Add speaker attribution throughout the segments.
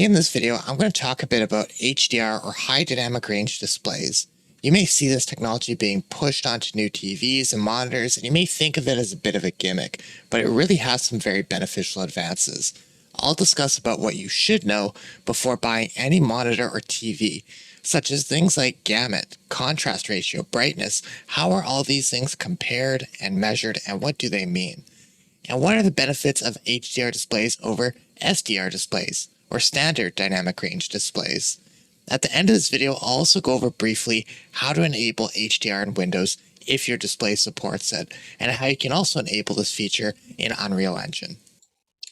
Speaker 1: In this video, I'm going to talk a bit about HDR or high dynamic range displays. You may see this technology being pushed onto new TVs and monitors, and you may think of it as a bit of a gimmick, but it really has some very beneficial advances. I'll discuss about what you should know before buying any monitor or TV, such as things like gamut, contrast ratio, brightness. How are all these things compared and measured, and what do they mean? And what are the benefits of HDR displays over SDR displays, or standard dynamic range displays? At the end of this video, I'll also go over briefly how to enable HDR in Windows if your display supports it, and how you can also enable this feature in Unreal Engine.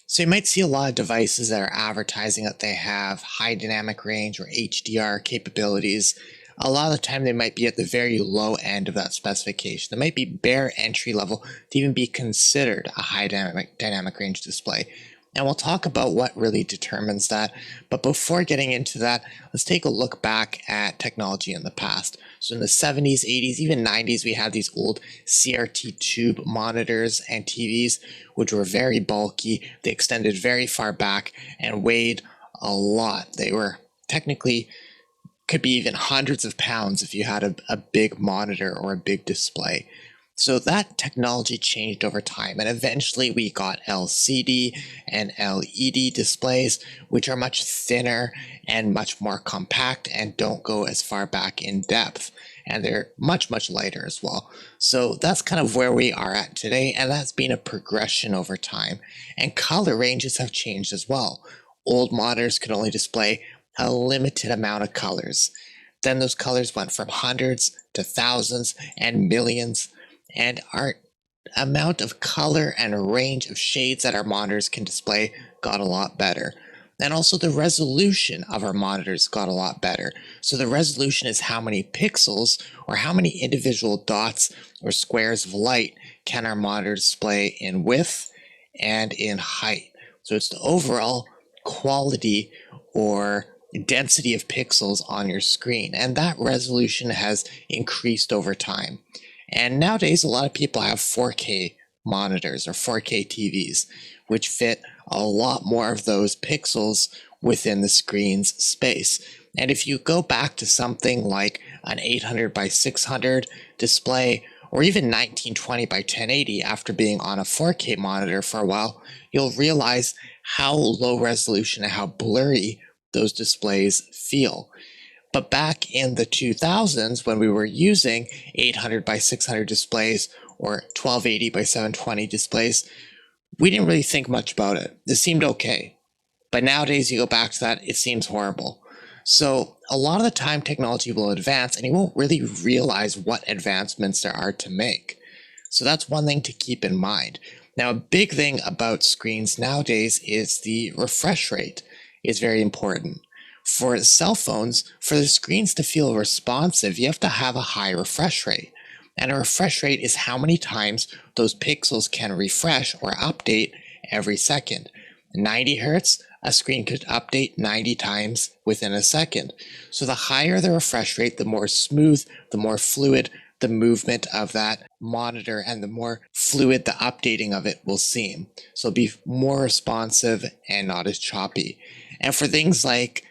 Speaker 1: So you might see a lot of devices that are advertising that they have high dynamic range or HDR capabilities. A lot of the time they might be at the very low end of that specification. They might be bare entry level to even be considered a high dynamic range display. And we'll talk about what really determines that. But before getting into that, let's take a look back at technology in the past. So in the 70s, 80s, even 90s, we had these old CRT tube monitors and TVs, which were very bulky. They extended very far back and weighed a lot. They were technically could be even hundreds of pounds if you had a big monitor or a big display. So that technology changed over time, and eventually we got LCD and LED displays, which are much thinner and much more compact and don't go as far back in depth. And they're much, much lighter as well. So that's kind of where we are at today, and that's been a progression over time. And color ranges have changed as well. Old monitors could only display a limited amount of colors. Then those colors went from hundreds to thousands and millions, and our amount of color and range of shades that our monitors can display got a lot better. And also the resolution of our monitors got a lot better. So the resolution is how many pixels or how many individual dots or squares of light can our monitor display in width and in height. So it's the overall quality or density of pixels on your screen, and that resolution has increased over time. And nowadays a lot of people have 4K monitors or 4K TVs, which fit a lot more of those pixels within the screen's space. And if you go back to something like an 800 by 600 display, or even 1920 by 1080 after being on a 4K monitor for a while, you'll realize how low resolution and how blurry those displays feel. But back in the 2000s, when we were using 800 by 600 displays or 1280 by 720 displays, we didn't really think much about it. It seemed okay. But nowadays, you go back to that, it seems horrible. So a lot of the time technology will advance and you won't really realize what advancements there are to make. So that's one thing to keep in mind. Now, a big thing about screens nowadays is the refresh rate is very important. For cell phones, for the screens to feel responsive, you have to have a high refresh rate. And a refresh rate is how many times those pixels can refresh or update every second. 90 hertz, a screen could update 90 times within a second. So the higher the refresh rate, the more smooth, the more fluid the movement of that monitor and the more fluid the updating of it will seem. So it'll be more responsive and not as choppy. And for things like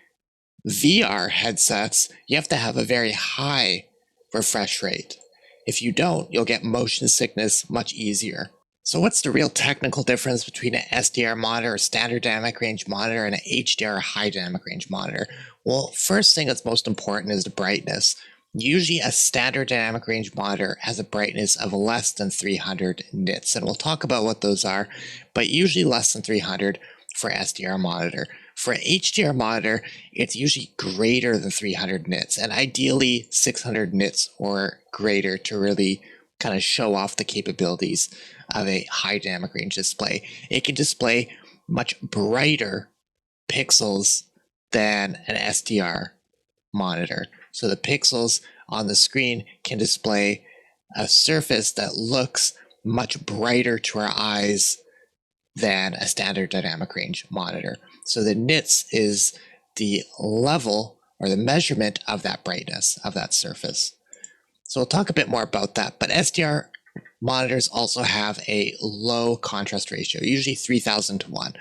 Speaker 1: VR headsets, you have to have a very high refresh rate. If you don't, you'll get motion sickness much easier. So what's the real technical difference between an SDR monitor, a standard dynamic range monitor, and an HDR high dynamic range monitor? Well, first thing that's most important is the brightness. Usually a standard dynamic range monitor has a brightness of less than 300 nits, and we'll talk about what those are, but usually less than 300 for SDR monitor. For an HDR monitor, it's usually greater than 300 nits, and ideally 600 nits or greater to really kind of show off the capabilities of a high dynamic range display. It can display much brighter pixels than an SDR monitor. So the pixels on the screen can display a surface that looks much brighter to our eyes than a standard dynamic range monitor. So the nits is the level or the measurement of that brightness of that surface. So we'll talk a bit more about that, but SDR monitors also have a low contrast ratio, usually 3000 to 1.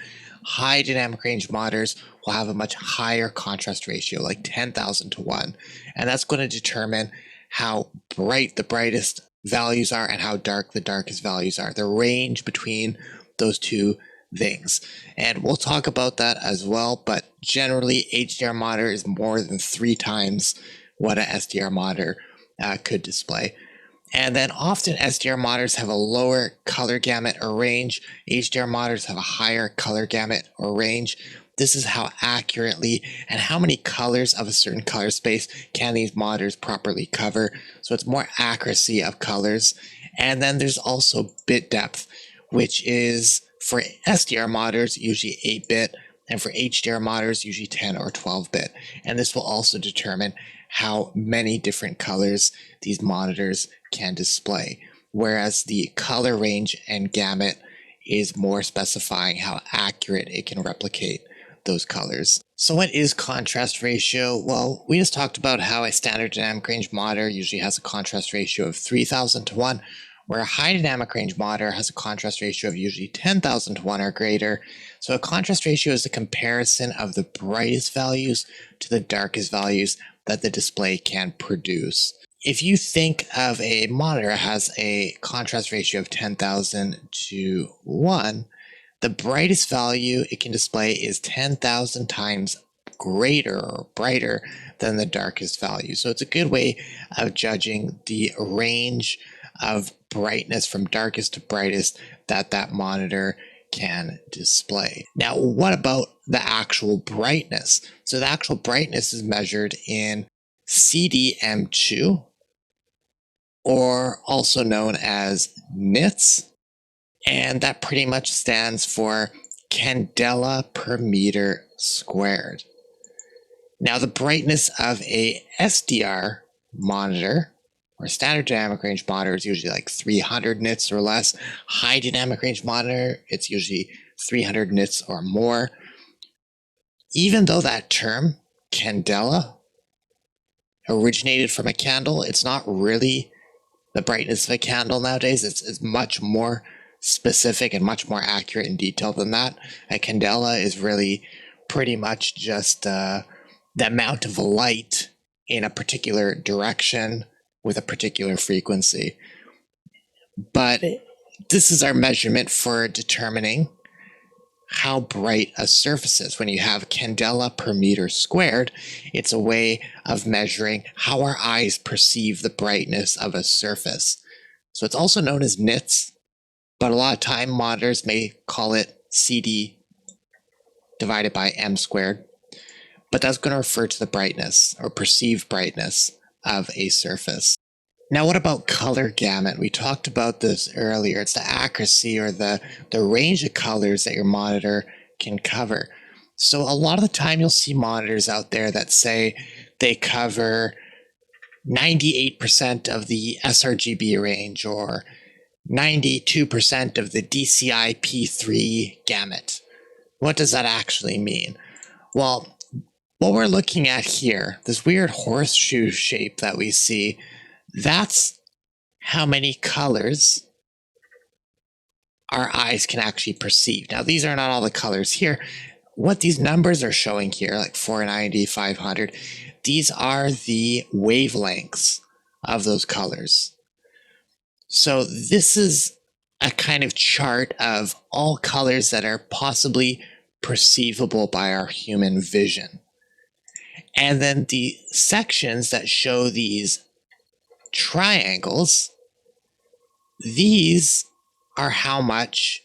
Speaker 1: high dynamic range monitors will have a much higher contrast ratio, like 10,000 to 1. And that's going to determine how bright the brightest values are and how dark the darkest values are, the range between those two things. And we'll talk about that as well, but generally HDR monitor is more than 3 times what an SDR monitor could display. And then often SDR monitors have a lower color gamut or range. HDR monitors have a higher color gamut or range. This is how accurately and how many colors of a certain color space can these monitors properly cover. So it's more accuracy of colors. And then there's also bit depth, which is for SDR monitors usually 8-bit, and for HDR monitors usually 10 or 12-bit. And this will also determine how many different colors these monitors can display, whereas the color range and gamut is more specifying how accurate it can replicate those colors. So what is contrast ratio? Well, we just talked about how a standard dynamic range monitor usually has a contrast ratio of 3,000 to 1, where a high dynamic range monitor has a contrast ratio of usually 10,000 to 1 or greater. So a contrast ratio is a comparison of the brightest values to the darkest values that the display can produce. If you think of a monitor that has a contrast ratio of 10,000 to 1, the brightest value it can display is 10,000 times greater or brighter than the darkest value. So it's a good way of judging the range of brightness from darkest to brightest that monitor can display. Now, what about the actual brightness? So the actual brightness is measured in CDM2, or also known as nits, and that pretty much stands for candela per meter squared. Now, the brightness of a SDR monitor or standard dynamic range monitor is usually like 300 nits or less. High dynamic range monitor, it's usually 300 nits or more. Even though that term, candela, originated from a candle, it's not really the brightness of a candle nowadays. It's much more specific and much more accurate and detailed than that. A candela is really pretty much just the amount of light in a particular direction with a particular frequency. But this is our measurement for determining how bright a surface is. When you have candela per meter squared, it's a way of measuring how our eyes perceive the brightness of a surface. So it's also known as nits, but a lot of time monitors may call it CD divided by M squared. But that's going to refer to the brightness or perceived brightness of a surface. Now, what about color gamut? We talked about this earlier. It's the accuracy or the range of colors that your monitor can cover. So a lot of the time you'll see monitors out there that say they cover 98% of the sRGB range or 92% of the DCI P3 gamut. What does that actually mean? Well, what we're looking at here, this weird horseshoe shape that we see, that's how many colors our eyes can actually perceive. Now, these are not all the colors here. What these numbers are showing here, like 490, 500, these are the wavelengths of those colors. So this is a kind of chart of all colors that are possibly perceivable by our human vision. And then the sections that show these triangles, these are how much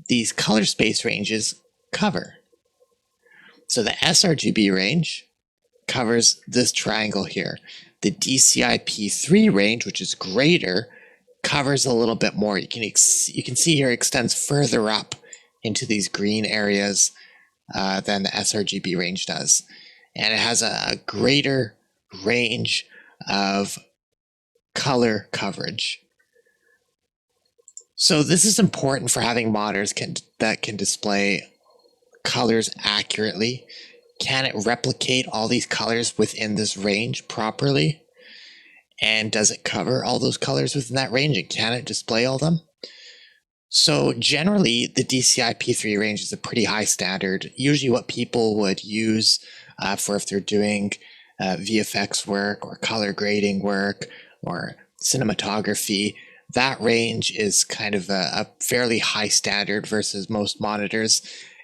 Speaker 1: these color space ranges cover. So the sRGB range covers this triangle here. The DCI P3 range, which is greater, covers a little bit more. You can see here it extends further up into these green areas than the sRGB range does. And it has a greater range of color coverage. So this is important for having monitors that can display colors accurately. Can it replicate all these colors within this range properly? And does it cover all those colors within that range? And can it display all of them? So generally, the DCI P3 range is a pretty high standard. Usually what people would use for if they're doing VFX work or color grading work or cinematography, that range is kind of a fairly high standard versus most monitors.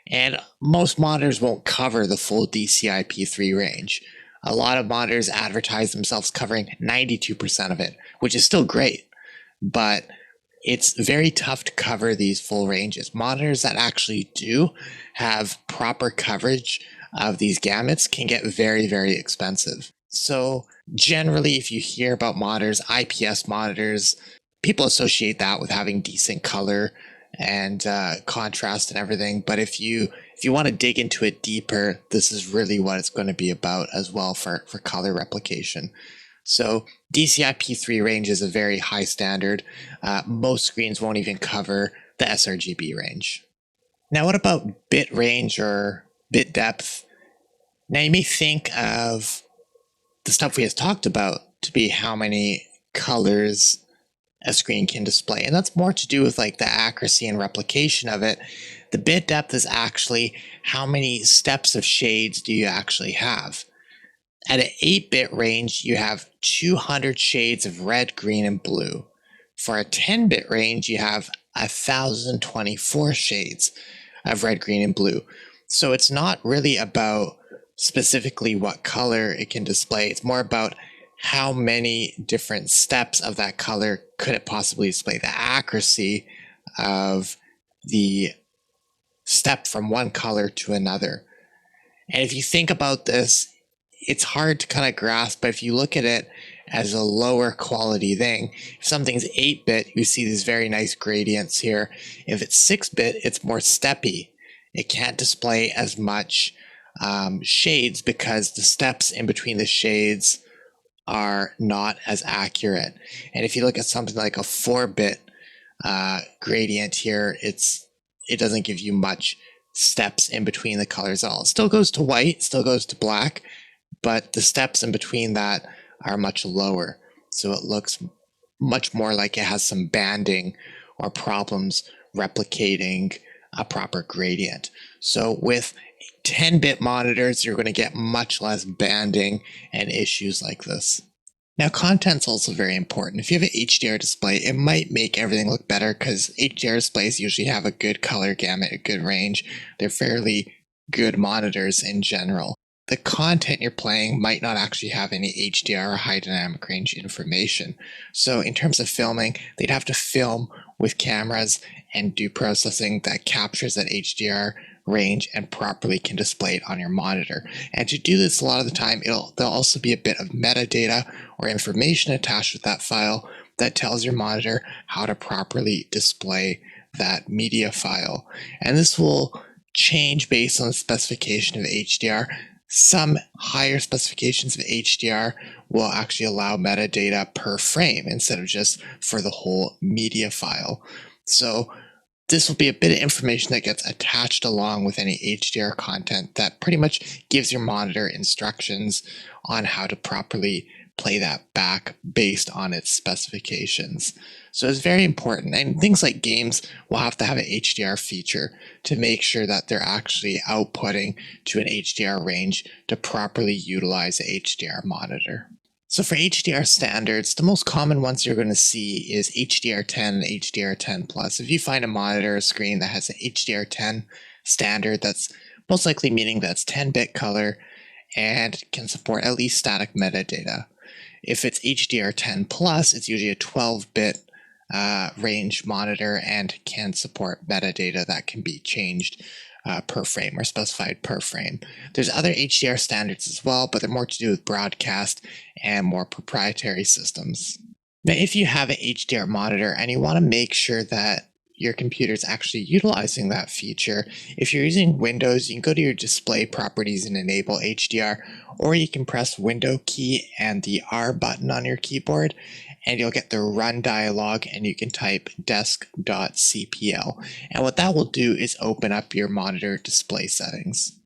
Speaker 1: And most monitors won't cover the full DCI P3 range. A lot of monitors advertise themselves covering 92% of it, which is still great. But it's very tough to cover these full ranges. Monitors that actually do have proper coverage of these gamuts can get very, very expensive. So generally, if you hear about monitors, IPS monitors, people associate that with having decent color and contrast and everything. But if you want to dig into it deeper, this is really what it's going to be about as well for color replication. So DCI P3 range is a very high standard. Most screens won't even cover the sRGB range. Now, what about bit range or bit depth? Now, you may think of the stuff we just talked about to be how many colors a screen can display, and that's more to do with like the accuracy and replication of it. The bit depth is actually how many steps of shades do you actually have. At an 8-bit range, you have 200 shades of red, green, and blue. For a 10-bit range, you have 1,024 shades of red, green, and blue. So it's not really about specifically what color it can display. It's more about how many different steps of that color could it possibly display, the accuracy of the step from one color to another. And if you think about this, it's hard to kind of grasp, but if you look at it as a lower quality thing, if something's 8-bit, you see these very nice gradients here. If it's 6-bit, it's more steppy. It can't display as much shades because the steps in between the shades are not as accurate. And if you look at something like a 4-bit gradient here, it doesn't give you much steps in between the colors at all. It still goes to white, still goes to black, but the steps in between that are much lower. So it looks much more like it has some banding or problems replicating a proper gradient. So with 10-bit monitors, you're going to get much less banding and issues like this. Now, content's also very important. If you have an HDR display, it might make everything look better because HDR displays usually have a good color gamut, a good range. They're fairly good monitors in general. The content you're playing might not actually have any HDR or high dynamic range information. So in terms of filming, they'd have to film with cameras and do processing that captures that HDR range and properly can display it on your monitor. And to do this, a lot of the time, there'll also be a bit of metadata or information attached with that file that tells your monitor how to properly display that media file. And this will change based on the specification of HDR. Some higher specifications of HDR will actually allow metadata per frame instead of just for the whole media file. So this will be a bit of information that gets attached along with any HDR content that pretty much gives your monitor instructions on how to properly play that back based on its specifications. So it's very important. And things like games will have to have an HDR feature to make sure that they're actually outputting to an HDR range to properly utilize an HDR monitor. So for HDR standards, the most common ones you're going to see is HDR10 and HDR10+. If you find a monitor or screen that has an HDR10 standard, that's most likely meaning that's 10-bit color and can support at least static metadata. If it's HDR10+, it's usually a 12-bit range monitor and can support metadata that can be changed per frame or specified per frame. There's other HDR standards as well, but they're more to do with broadcast and more proprietary systems. Now, if you have an HDR monitor and you want to make sure that your computer is actually utilizing that feature, if you're using Windows, you can go to your display properties and enable HDR, or you can press Window key and the R button on your keyboard, and you'll get the run dialog and you can type desk.cpl. And what that will do is open up your monitor display settings.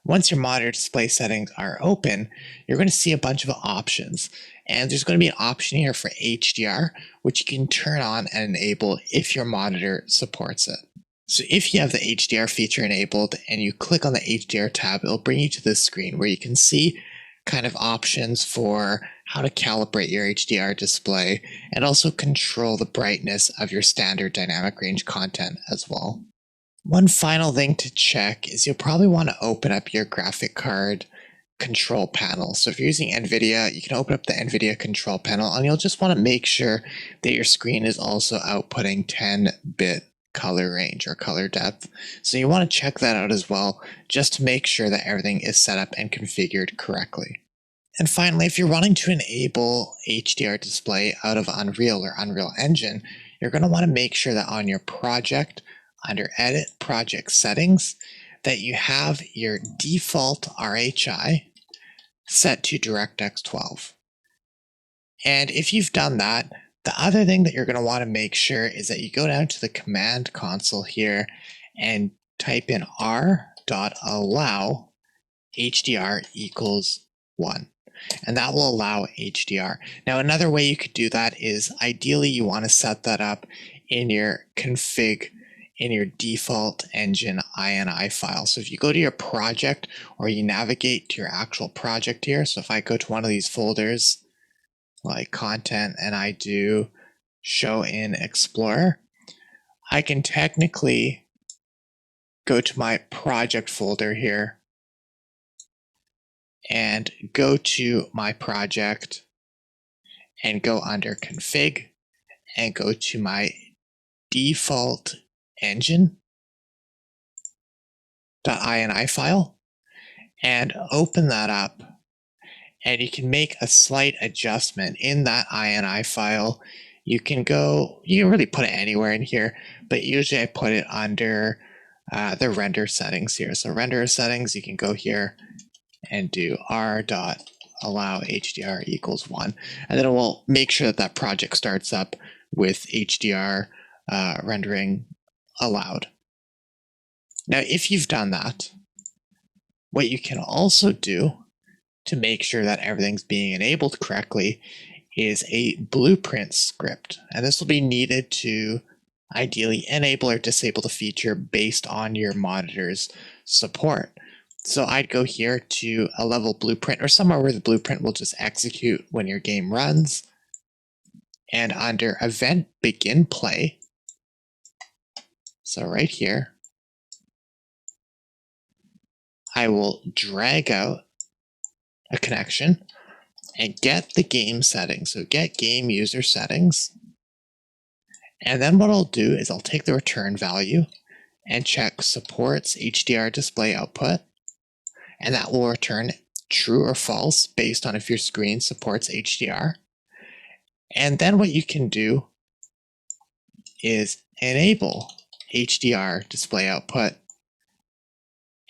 Speaker 1: Once your monitor display settings are open, you're going to see a bunch of options. And there's going to be an option here for HDR, which you can turn on and enable if your monitor supports it. So if you have the HDR feature enabled and you click on the HDR tab, it'll bring you to this screen where you can see kind of options for how to calibrate your HDR display and also control the brightness of your standard dynamic range content as well. One final thing to check is you'll probably want to open up your graphic card control panel. So if you're using NVIDIA, you can open up the NVIDIA control panel and you'll just want to make sure that your screen is also outputting 10-bit color range or color depth. So you want to check that out as well, just to make sure that everything is set up and configured correctly. And finally, if you're wanting to enable HDR display out of Unreal or Unreal Engine, you're going to want to make sure that on your project, under Edit Project Settings, that you have your default RHI set to DirectX 12. And if you've done that, the other thing that you're going to want to make sure is that you go down to the command console here and type in r.allow HDR equals 1. And that will allow HDR. Now, another way you could do that is ideally you want to set that up in your config in your default engine INI file. So if you go to your project or you navigate to your actual project here, so if I go to one of these folders like content and I do show in Explorer, I can technically go to my project folder here and go to my project and go under config and go to my default engine.ini file and open that up, and you can make a slight adjustment in that ini file. You can really put it anywhere in here, but usually I put it under the render settings here. So render settings, you can go here and do r.allow HDR equals 1, and then it will make sure that that project starts up with HDR rendering allowed. Now, if you've done that, what you can also do to make sure that everything's being enabled correctly is a blueprint script. And this will be needed to ideally enable or disable the feature based on your monitor's support. So I'd go here to a level blueprint or somewhere where the blueprint will just execute when your game runs. And under event begin play, so right here, I will drag out a connection and get the game settings. So get game user settings. And then what I'll do is I'll take the return value and check supports HDR display output. And that will return true or false based on if your screen supports HDR. And then what you can do is enable HDR display output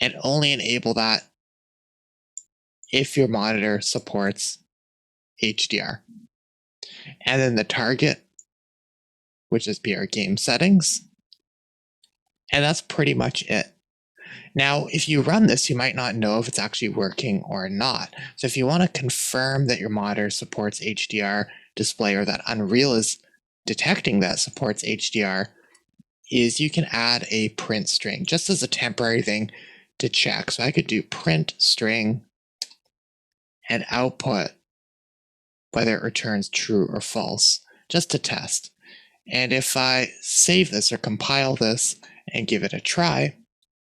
Speaker 1: and only enable that if your monitor supports HDR. And then the target, which is PR game settings. And that's pretty much it. Now, if you run this, you might not know if it's actually working or not. So if you want to confirm that your monitor supports HDR display or that Unreal is detecting that supports HDR, is you can add a print string just as a temporary thing to check. So I could do print string and output whether it returns true or false, just to test. And if I save this or compile this and give it a try,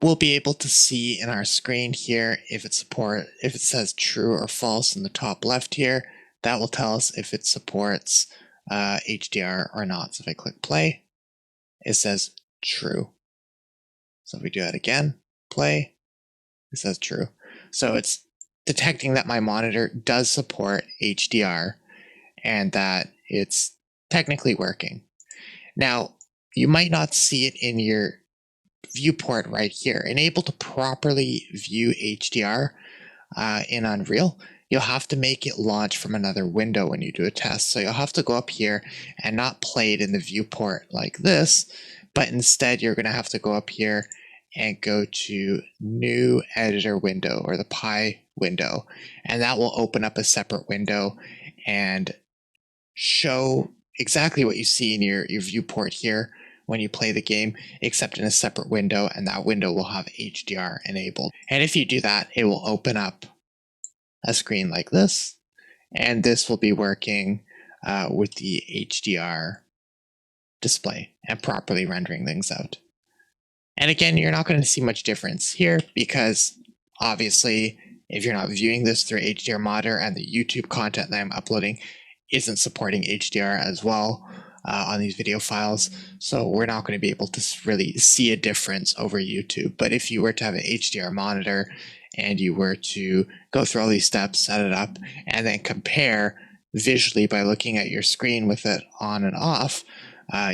Speaker 1: we'll be able to see in our screen here if it says true or false in the top left here. That will tell us if it supports HDR or not. So if I click play, it says true. So if we do that again, play, it says true. So it's detecting that my monitor does support HDR and that it's technically working. Now, you might not see it in your viewport right here. And able to properly view HDR in Unreal, you'll have to make it launch from another window when you do a test. So you'll have to go up here and not play it in the viewport like this, but instead you're going to have to go up here and go to New Editor Window, or the Pi window, and that will open up a separate window and show exactly what you see in your viewport here when you play the game, except in a separate window, and that window will have HDR enabled. And if you do that, it will open up a screen like this, and this will be working with the HDR display and properly rendering things out. And again, you're not going to see much difference here because obviously if you're not viewing this through HDR monitor and the YouTube content that I'm uploading isn't supporting HDR as well on these video files, so we're not going to be able to really see a difference over YouTube. But if you were to have an HDR monitor and you were to go through all these steps, set it up, and then compare visually by looking at your screen with it on and off,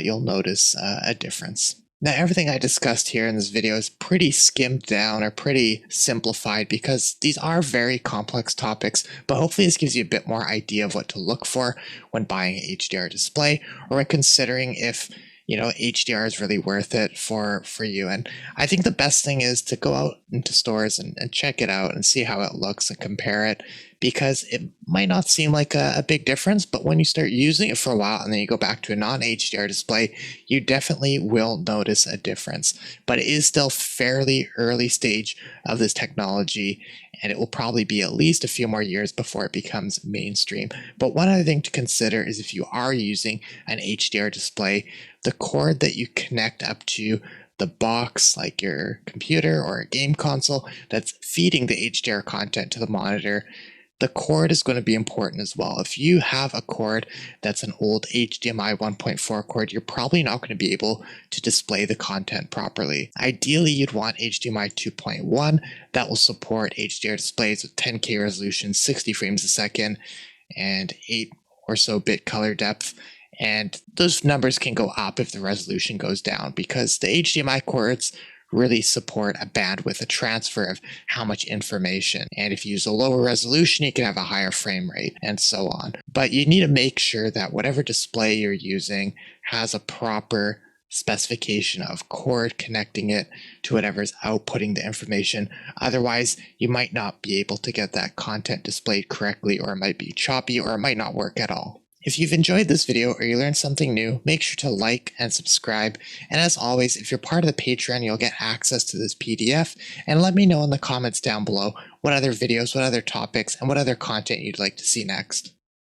Speaker 1: you'll notice a difference. Now, everything I discussed here in this video is pretty skimmed down or pretty simplified because these are very complex topics, but hopefully this gives you a bit more idea of what to look for when buying an HDR display or when considering if HDR is really worth it for you. And I think the best thing is to go out into stores and check it out and see how it looks and compare it, because it might not seem like a big difference, but when you start using it for a while and then you go back to a non-HDR display, you definitely will notice a difference. But it is still fairly early stage of this technology, and it will probably be at least a few more years before it becomes mainstream. But one other thing to consider is if you are using an HDR display, the cord that you connect up to the box, like your computer or a game console that's feeding the HDR content to the monitor, the cord is going to be important as well. If you have a cord that's an old HDMI 1.4 cord, you're probably not going to be able to display the content properly. Ideally, you'd want HDMI 2.1 that will support HDR displays with 10K resolution, 60 frames a second, and 8 or so bit color depth. And those numbers can go up if the resolution goes down because the HDMI cords really support a bandwidth, a transfer of how much information. And if you use a lower resolution, you can have a higher frame rate and so on. But you need to make sure that whatever display you're using has a proper specification of cord connecting it to whatever's outputting the information. Otherwise, you might not be able to get that content displayed correctly, or it might be choppy, or it might not work at all. If you've enjoyed this video or you learned something new, make sure to like and subscribe. And as always, if you're part of the Patreon, you'll get access to this PDF. And let me know in the comments down below what other videos, what other topics, and what other content you'd like to see next.